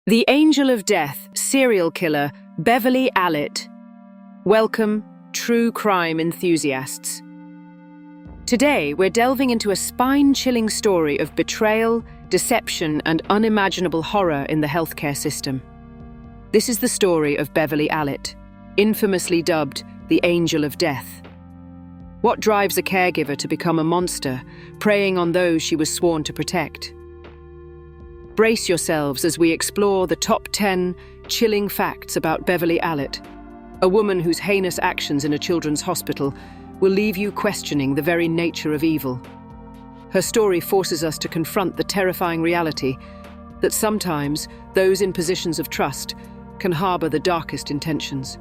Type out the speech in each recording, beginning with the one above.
The Angel of Death, serial killer Beverley Allitt. Welcome, true crime enthusiasts. Today, we're delving into a spine-chilling story of betrayal, deception, and unimaginable horror in the healthcare system. This is the story of Beverley Allitt, infamously dubbed the Angel of Death. What drives a caregiver to become a monster, preying on those she was sworn to protect? Brace yourselves as we explore the top 10 chilling facts about Beverley Allitt, a woman whose heinous actions in a children's hospital will leave you questioning the very nature of evil. Her story forces us to confront the terrifying reality that sometimes those in positions of trust can harbor the darkest intentions.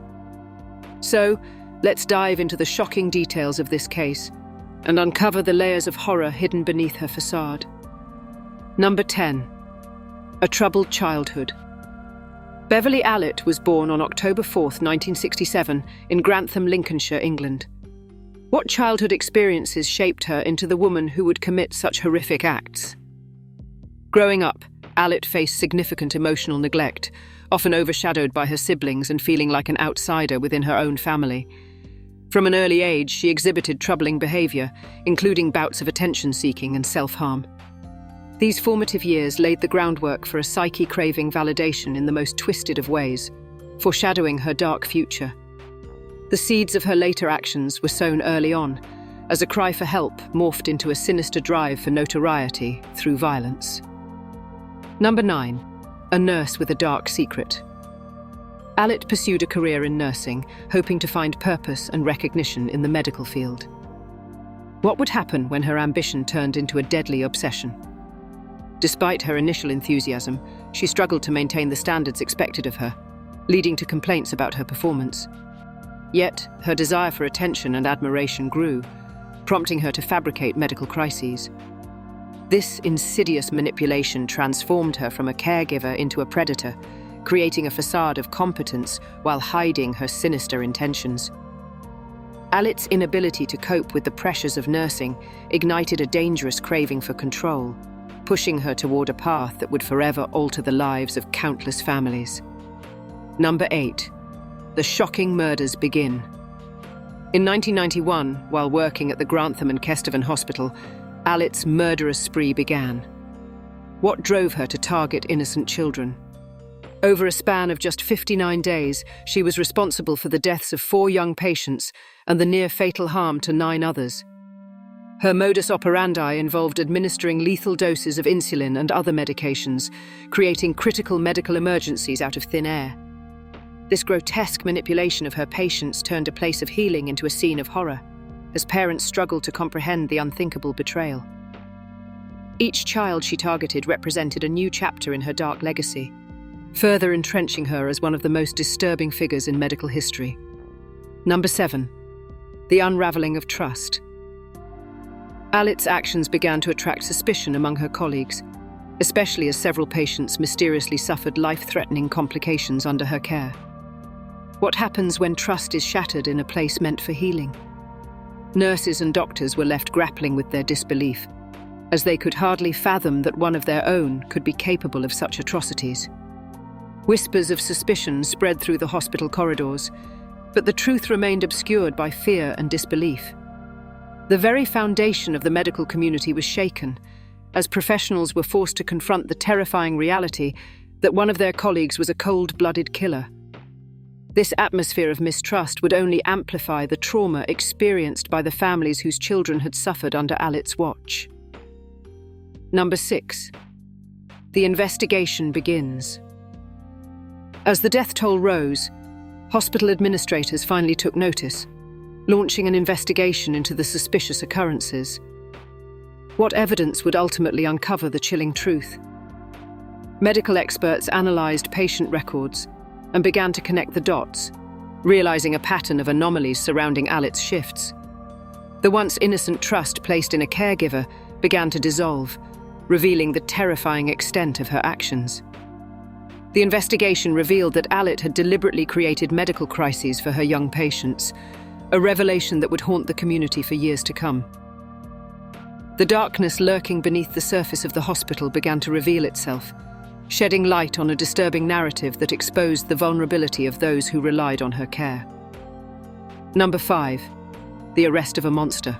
So, let's dive into the shocking details of this case and uncover the layers of horror hidden beneath her facade. Number 10. A troubled childhood. Beverley Allitt was born on October 4, 1967, in Grantham, Lincolnshire, England. What childhood experiences shaped her into the woman who would commit such horrific acts? Growing up, Allitt faced significant emotional neglect, often overshadowed by her siblings and feeling like an outsider within her own family. From an early age, she exhibited troubling behaviour, including bouts of attention-seeking and self-harm. These formative years laid the groundwork for a psyche craving validation in the most twisted of ways, foreshadowing her dark future. The seeds of her later actions were sown early on, as a cry for help morphed into a sinister drive for notoriety through violence. Number 9. A nurse with a dark secret. Allitt pursued a career in nursing, hoping to find purpose and recognition in the medical field. What would happen when her ambition turned into a deadly obsession? Despite her initial enthusiasm, she struggled to maintain the standards expected of her, leading to complaints about her performance. Yet, her desire for attention and admiration grew, prompting her to fabricate medical crises. This insidious manipulation transformed her from a caregiver into a predator, creating a facade of competence while hiding her sinister intentions. Allitt's inability to cope with the pressures of nursing ignited a dangerous craving for control, pushing her toward a path that would forever alter the lives of countless families. Number 8. The shocking murders begin. In 1991, while working at the Grantham and Kesteven Hospital, Allitt's murderous spree began. What drove her to target innocent children? Over a span of just 59 days, she was responsible for the deaths of 4 young patients and the near-fatal harm to 9 others. Her modus operandi involved administering lethal doses of insulin and other medications, creating critical medical emergencies out of thin air. This grotesque manipulation of her patients turned a place of healing into a scene of horror, as parents struggled to comprehend the unthinkable betrayal. Each child she targeted represented a new chapter in her dark legacy, further entrenching her as one of the most disturbing figures in medical history. Number 7. The unravelling of trust. Allitt's actions began to attract suspicion among her colleagues, especially as several patients mysteriously suffered life-threatening complications under her care. What happens when trust is shattered in a place meant for healing? Nurses and doctors were left grappling with their disbelief, as they could hardly fathom that one of their own could be capable of such atrocities. Whispers of suspicion spread through the hospital corridors, but the truth remained obscured by fear and disbelief. The very foundation of the medical community was shaken, as professionals were forced to confront the terrifying reality that one of their colleagues was a cold-blooded killer. This atmosphere of mistrust would only amplify the trauma experienced by the families whose children had suffered under Allitt's watch. Number 6. The investigation begins. As the death toll rose, hospital administrators finally took notice, launching an investigation into the suspicious occurrences. What evidence would ultimately uncover the chilling truth? Medical experts analysed patient records and began to connect the dots, realising a pattern of anomalies surrounding Allitt's shifts. The once innocent trust placed in a caregiver began to dissolve, revealing the terrifying extent of her actions. The investigation revealed that Allitt had deliberately created medical crises for her young patients, a revelation that would haunt the community for years to come. The darkness lurking beneath the surface of the hospital began to reveal itself, shedding light on a disturbing narrative that exposed the vulnerability of those who relied on her care. Number 5. The arrest of a monster.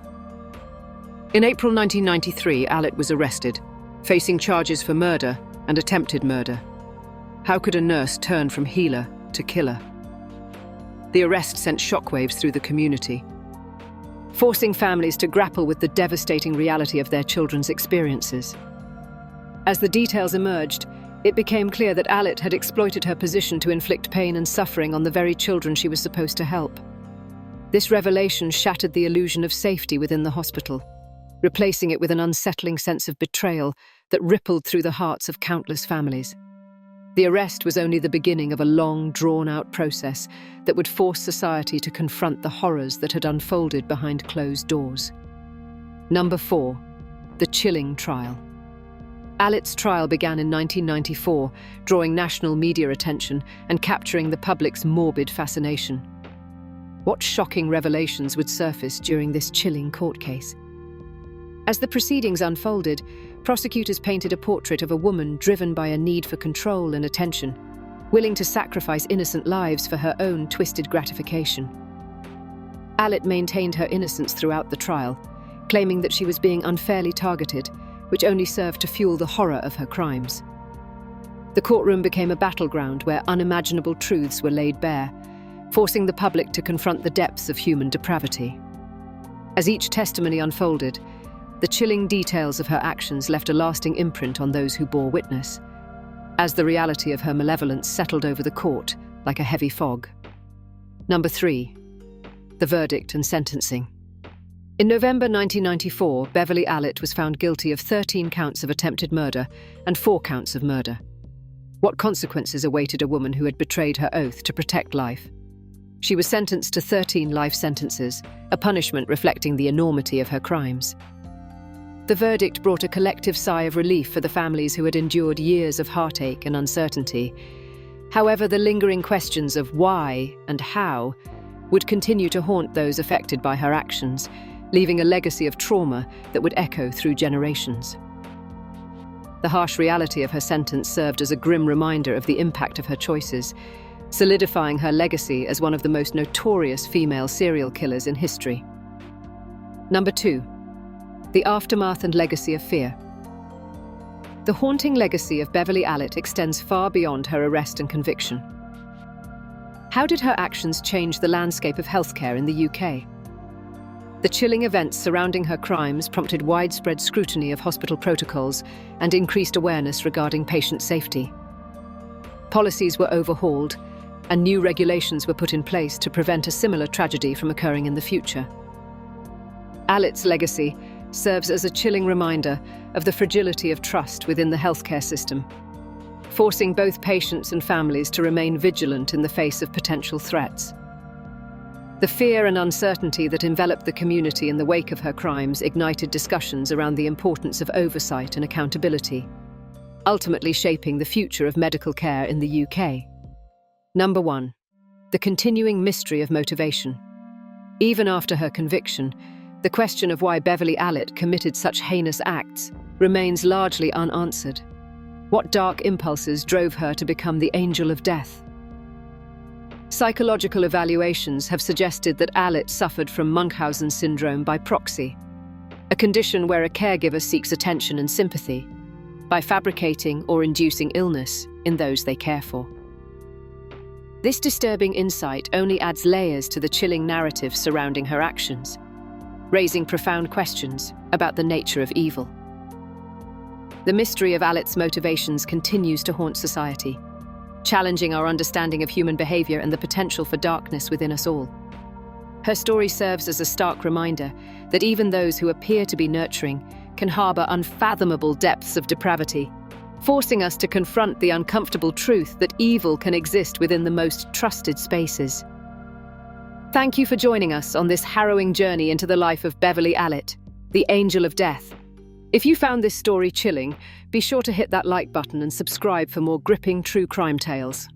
In April 1993, Allitt was arrested, facing charges for murder and attempted murder. How could a nurse turn from healer to killer? The arrest sent shockwaves through the community, forcing families to grapple with the devastating reality of their children's experiences. As the details emerged, it became clear that Allitt had exploited her position to inflict pain and suffering on the very children she was supposed to help. This revelation shattered the illusion of safety within the hospital, replacing it with an unsettling sense of betrayal that rippled through the hearts of countless families. The arrest was only the beginning of a long, drawn-out process that would force society to confront the horrors that had unfolded behind closed doors. Number 4. The chilling trial. Allitt's trial began in 1994, drawing national media attention and capturing the public's morbid fascination. What shocking revelations would surface during this chilling court case? As the proceedings unfolded, prosecutors painted a portrait of a woman driven by a need for control and attention, willing to sacrifice innocent lives for her own twisted gratification. Allitt maintained her innocence throughout the trial, claiming that she was being unfairly targeted, which only served to fuel the horror of her crimes. The courtroom became a battleground where unimaginable truths were laid bare, forcing the public to confront the depths of human depravity. As each testimony unfolded, the chilling details of her actions left a lasting imprint on those who bore witness, as the reality of her malevolence settled over the court like a heavy fog. Number 3. The verdict and sentencing. In November 1994, Beverley Allitt was found guilty of 13 counts of attempted murder and 4 counts of murder. What consequences awaited a woman who had betrayed her oath to protect life? She was sentenced to 13 life sentences, a punishment reflecting the enormity of her crimes. The verdict brought a collective sigh of relief for the families who had endured years of heartache and uncertainty. However, the lingering questions of why and how would continue to haunt those affected by her actions, leaving a legacy of trauma that would echo through generations. The harsh reality of her sentence served as a grim reminder of the impact of her choices, solidifying her legacy as one of the most notorious female serial killers in history. Number 2. The aftermath and legacy of fear. The haunting legacy of Beverley Allitt extends far beyond her arrest and conviction. How did her actions change the landscape of healthcare in the UK? The chilling events surrounding her crimes prompted widespread scrutiny of hospital protocols and increased awareness regarding patient safety. Policies were overhauled, and new regulations were put in place to prevent a similar tragedy from occurring in the future. Allitt's legacy serves as a chilling reminder of the fragility of trust within the healthcare system, forcing both patients and families to remain vigilant in the face of potential threats. The fear and uncertainty that enveloped the community in the wake of her crimes ignited discussions around the importance of oversight and accountability, ultimately shaping the future of medical care in the UK. Number 1. The continuing mystery of motivation. Even after her conviction, the question of why Beverley Allitt committed such heinous acts remains largely unanswered. What dark impulses drove her to become the angel of death? Psychological evaluations have suggested that Allitt suffered from Munchausen syndrome by proxy, a condition where a caregiver seeks attention and sympathy by fabricating or inducing illness in those they care for. This disturbing insight only adds layers to the chilling narrative surrounding her actions, raising profound questions about the nature of evil. The mystery of Allitt's motivations continues to haunt society, challenging our understanding of human behavior and the potential for darkness within us all. Her story serves as a stark reminder that even those who appear to be nurturing can harbor unfathomable depths of depravity, forcing us to confront the uncomfortable truth that evil can exist within the most trusted spaces. Thank you for joining us on this harrowing journey into the life of Beverley Allitt, the Angel of Death. If you found this story chilling, be sure to hit that like button and subscribe for more gripping true crime tales.